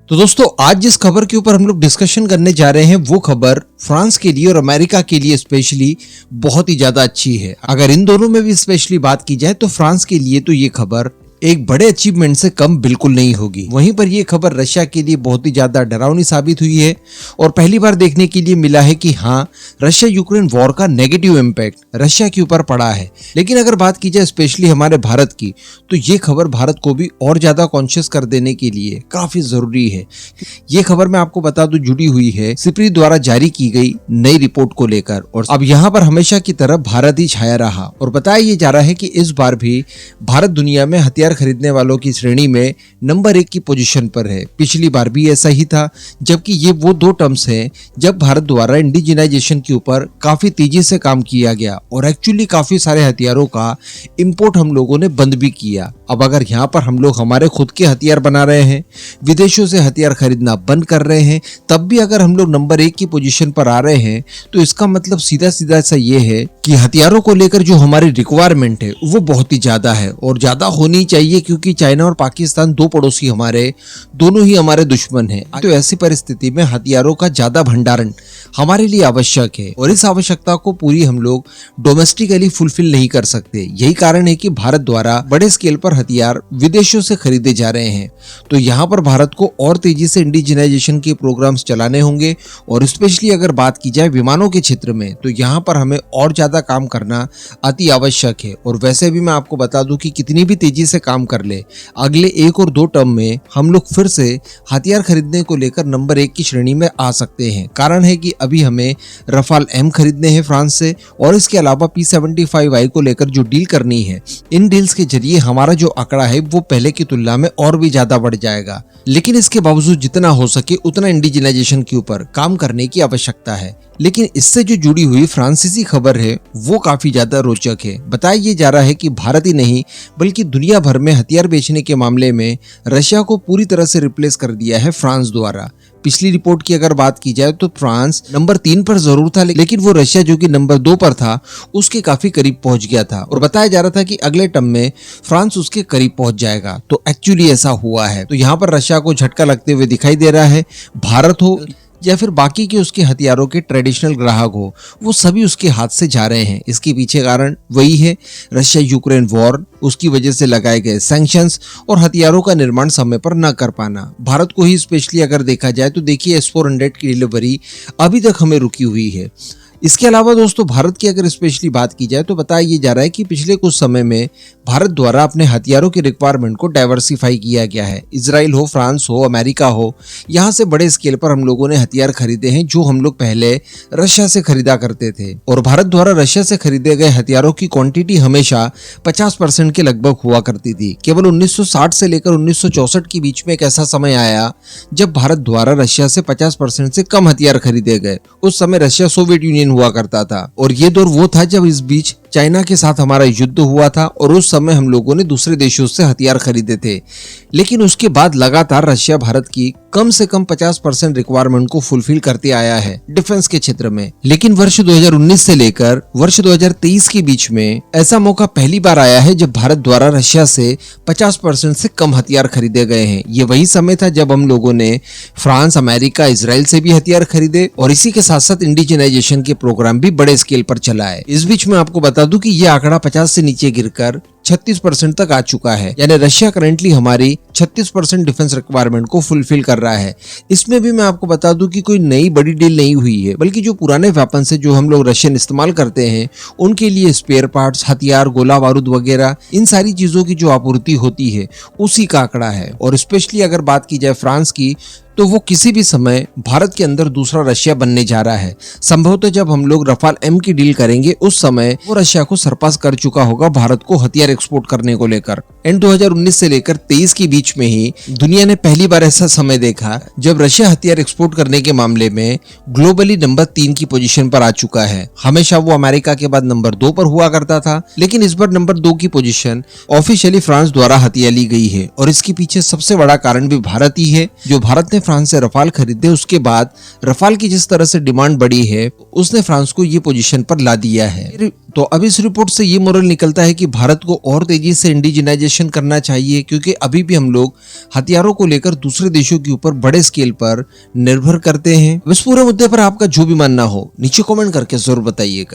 तो दोस्तों आज जिस खबर के ऊपर हम लोग डिस्कशन करने जा रहे हैं वो खबर फ्रांस के लिए और अमेरिका के लिए स्पेशली बहुत ही ज्यादा अच्छी है। अगर इन दोनों में भी स्पेशली बात की जाए तो फ्रांस के लिए तो ये खबर एक बड़े अचीवमेंट से कम बिल्कुल नहीं होगी। वहीं पर यह खबर रशिया के लिए बहुत ही ज्यादा डरावनी साबित हुई है और पहली बार देखने के लिए मिला है कि हाँ, रशिया यूक्रेन वॉर का नेगेटिव इम्पैक्ट रशिया के ऊपर पड़ा है। लेकिन अगर बात की जाए स्पेशली हमारे भारत की, तो ये खबर भारत को भी और ज्यादा कॉन्शियस कर देने के लिए काफी जरूरी है। ये खबर मैं आपको बता दूं जुड़ी हुई है सिप्री द्वारा जारी की गई नई रिपोर्ट को लेकर, और अब यहाँ पर हमेशा की तरह भारत ही छाया रहा और बताया ये जा रहा है कि इस बार भी भारत दुनिया में हथियार खरीदने वालों की श्रेणी में नंबर 1 की पोजीशन पर है। पिछली बार भी ऐसा ही था, जबकि ये वो दो टर्म्स हैं जब भारत द्वारा इंडिजिनाइजेशन के ऊपर काफी तेजी से काम किया गया और एक्चुअली काफी सारे हथियारों का इंपोर्ट हम लोगों ने बंद भी किया। अब अगर यहाँ पर हम लोग हमारे खुद के हथियार बना रहे हैं, विदेशों से हथियार खरीदना बंद कर रहे हैं, तब भी अगर हम लोग नंबर 1 की पोजीशन पर आ रहे हैं, तो इसका मतलब सीधा सीधा सा ये है कि हथियारों को लेकर जो हमारी रिक्वायरमेंट है वो बहुत ही ज्यादा है और ज्यादा होनी चाहिए, क्योंकि चाइना और पाकिस्तान दो पड़ोसी हमारे दोनों ही हमारे दुश्मन हैं। तो ऐसी परिस्थिति में हथियारों का ज्यादा भंडारण हमारे लिए आवश्यक है और इस आवश्यकता को पूरी हम लोग डोमेस्टिकली फुलफिल नहीं कर सकते। यही कारण है कि भारत द्वारा बड़े स्केल पर हथियार विदेशों से खरीदे जा रहे हैं। तो यहाँ पर भारत को और तेजी से इंडिजिनाइजेशन के प्रोग्राम्स चलाने होंगे और स्पेशली अगर बात की जाए विमानों के क्षेत्र में, तो यहाँ पर हमें और ज्यादा काम करना अति आवश्यक है। और वैसे भी मैं आपको बता दूं कि कितनी भी तेजी से काम कर ले, अगले 1 और 2 टर्म में हम लोग फिर से हथियार खरीदने को लेकर नंबर 1 की श्रेणी में आ सकते हैं। कारण है कि अभी हमें रफाल एम खरीदने हैं फ्रांस से, और इसके अलावा P75I को लेकर जो डील करनी है, इन डील्स के जरिए हमारा जो आंकड़ा है वो पहले की तुलना में और भी ज्यादा बढ़ जाएगा। लेकिन इसके बावजूद जितना हो सके उतना इंडिजिनाइजेशन के ऊपर काम करने की आवश्यकता है। लेकिन इससे जो जुड़ी हुई फ्रांसीसी खबर है वो काफी ज्यादा रोचक है। बताया ये जा रहा है कि भारत ही नहीं बल्कि दुनिया भर में हथियार बेचने के मामले में रशिया को पूरी तरह से रिप्लेस कर दिया है फ्रांस द्वारा। पिछली रिपोर्ट की अगर बात की जाए तो फ्रांस नंबर 3 पर जरूर था, लेकिन वो रशिया जो कि नंबर 2 पर था उसके काफी करीब पहुंच गया था और बताया जा रहा था कि अगले टर्म में फ्रांस उसके करीब पहुंच जाएगा। तो एक्चुअली ऐसा हुआ है। तो यहाँ पर रशिया को झटका लगते हुए दिखाई दे रहा है। भारत हो या फिर बाकी के उसके हथियारों के ट्रेडिशनल ग्राहक हो, वो सभी उसके हाथ से जा रहे हैं। इसके पीछे कारण वही है रशिया यूक्रेन वॉर, उसकी वजह से लगाए गए सैंक्शंस और हथियारों का निर्माण समय पर न कर पाना। भारत को ही स्पेशली अगर देखा जाए तो देखिए S-400 की डिलीवरी अभी तक हमें रुकी हुई है। इसके अलावा दोस्तों भारत की अगर स्पेशली बात की जाए तो बताया ये जा रहा है कि पिछले कुछ समय में भारत द्वारा अपने हथियारों की रिक्वायरमेंट को डाइवर्सिफाई किया गया है। इजराइल हो, फ्रांस हो, अमेरिका हो, यहाँ से बड़े स्केल पर हम लोगों ने हथियार खरीदे हैं जो हम लोग पहले रशिया से खरीदा करते थे। और भारत द्वारा रशिया से खरीदे गए हथियारों की क्वांटिटी हमेशा 50% के लगभग हुआ करती थी। केवल 1960 से लेकर 1964 के बीच में एक ऐसा समय आया जब भारत द्वारा रशिया से 50% से कम हथियार खरीदे गए। उस समय रशिया सोवियत यूनियन हुआ करता था और ये दौर वो था जब इस बीच चाइना के साथ हमारा युद्ध हुआ था और उस समय हम लोगों ने दूसरे देशों से हथियार खरीदे थे। लेकिन उसके बाद लगातार रशिया भारत की कम से कम 50% रिक्वायरमेंट को फुलफिल करते आया है डिफेंस के क्षेत्र में। लेकिन वर्ष 2019 से लेकर वर्ष 2023 के बीच में ऐसा मौका पहली बार आया है जब भारत द्वारा रशिया से 50% से कम हथियार खरीदे गए हैं। ये वही समय था जब हम लोगों ने फ्रांस, अमेरिका, इजराइल से भी हथियार खरीदे और इसी के साथ साथ इंडिजिनाइजेशन के प्रोग्राम भी बड़े स्केल पर चलाए। इस बीच में आपको बता दूं कि यह आंकड़ा 50 से नीचे गिरकर 36% तक आ चुका है। यानी रशिया करंटली हमारी 36% डिफेंस रिक्वायरमेंट को फुलफिल कर रहा है। इसमें भी मैं आपको बता दूं कि कोई नई बड़ी डील नहीं हुई है, बल्कि जो पुराने वेपन से जो हम लोग रशियन इस्तेमाल करते हैं उनके लिए स्पेयर पार्ट्स, हथियार, गोला बारूद वगैरह इन सारी चीजों की जो आपूर्ति होती है उसी का आंकड़ा है। और स्पेशली अगर बात की जाए फ्रांस की, तो वो किसी भी समय भारत के अंदर दूसरा रशिया बनने जा रहा है। संभवतः जब हम लोग रफाल एम की डील करेंगे उस समय वो रशिया को सरपास कर चुका होगा भारत को हथियार एक्सपोर्ट करने को लेकर। एंड 2019 से लेकर 23 के बीच में ही दुनिया ने पहली बार ऐसा समय देखा जब रशिया हथियार एक्सपोर्ट करने के मामले में ग्लोबली नंबर 3 की पोजीशन पर आ चुका है। हमेशा वो अमेरिका के बाद नंबर 2 पर हुआ करता था, लेकिन इस बार नंबर 2 की पोजीशन ऑफिशियली फ्रांस द्वारा हथिया ली गई है। और इसके पीछे सबसे बड़ा कारण भी भारत ही है। जो भारत ने फ्रांस से रफाल खरीदे उसके बाद रफाल की जिस तरह से डिमांड बढ़ी है उसने फ्रांस को ये पोजीशन पर ला दिया है। तो अब इस रिपोर्ट से ये मोरल निकलता है कि भारत को और तेजी से इंडिजिनाइजेशन करना चाहिए, क्योंकि अभी भी हम लोग हथियारों को लेकर दूसरे देशों के ऊपर बड़े स्केल पर निर्भर करते हैं। इस पूरे मुद्दे पर आपका जो भी मानना हो नीचे कमेंट करके जरूर बताइएगा।